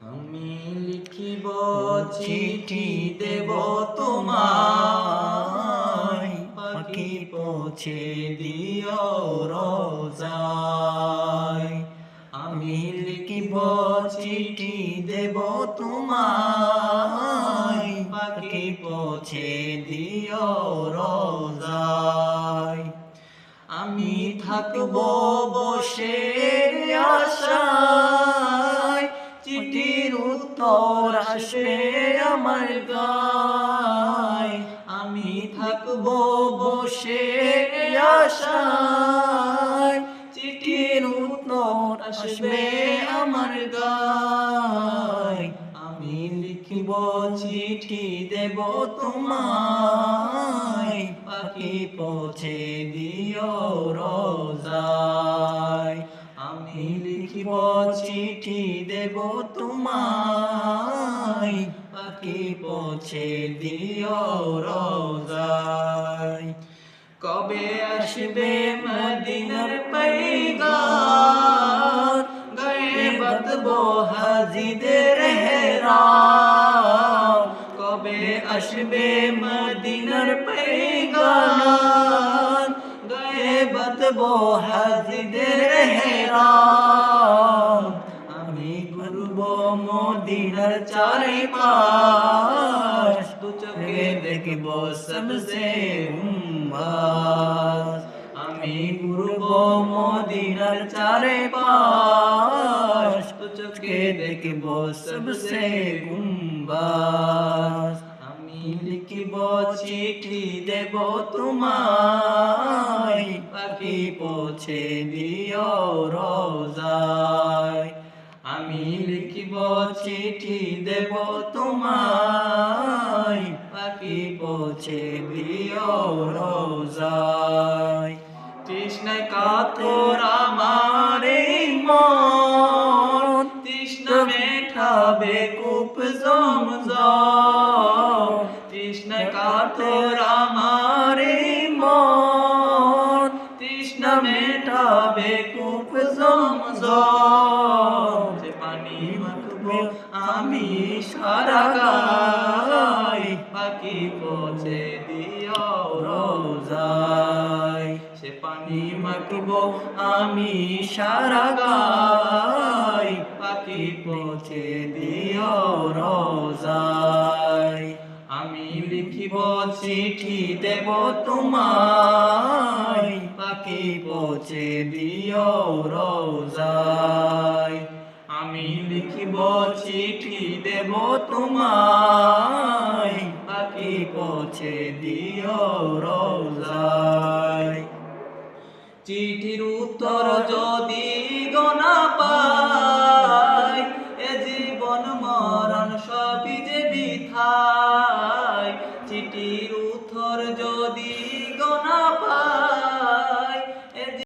আমি লিখিব চিঠি দেব তোমায়, পাখি পৌঁছে দিও রোজায়। আমি লিখিব চিঠি দেব তোমায়, পাখি পৌঁছে দিও রোজায়। আমি থাকব বসে আশায়, চিঠির উত্তর আসবে আমার গায়। আমি থাকব বসে আশায়, চিঠির উত্তর আসবে আমার গায়। আমি লিখিব চিঠি দেব তোমায়, পাখি পৌঁছে দিও রোজায়। আমি লিখিব চিঠি দেব তোমায়, পাখি পৌঁছে দিও রোজায়। কবে আসবে মদিনার পয়গাম, গায়ে বাঁধবো হাজিদের হেরাম। কবে আসবে মদিনার পয়গাম, গায়ে বাঁধবো হাজিদের হেরাম। আমি ঘুরবো মদিনার চারিপাশ, দু চোখে দেখব সবসে গুম্বাজ। আমি ঘুরবো মদিনার চারিপাশ, দু চোখে দেখব সবসে গুম্বাজ। আমি লিখিব চিঠি দেব তোমায়, পাখি পৌঁছে দিও রোজায়। আমি লিখিব চিঠি দেব তোমায়, পাখি পৌঁছে দিও রোজায়। তৃষ্ণায় কাতর আমার এই মন, তৃষ্ণা মেটাবে কূপ জমজম। তৃষ্ণায় কাতর আমার এই মন, তৃষ্ণা মেটাবে কূপ জমজম। সে পানি মাখবো আমি সারা গায়, পাখি পৌঁছে দিও রোজায়। সে পানি মাখবো আমি সারা গায়, পাখি পৌঁছে দিও রোজায়। আমি লিখিব চিঠি দেব তোমায়, পাখি পৌঁছে দিও রোজায়। আমি লিখিব চিঠি দেব তোমায়, পাখি পৌঁছে দিও রোজায়। চিঠির উত্তর যদি গোনা পাই, এ জীবন মরণ সবই যে বৃথায়। চিঠির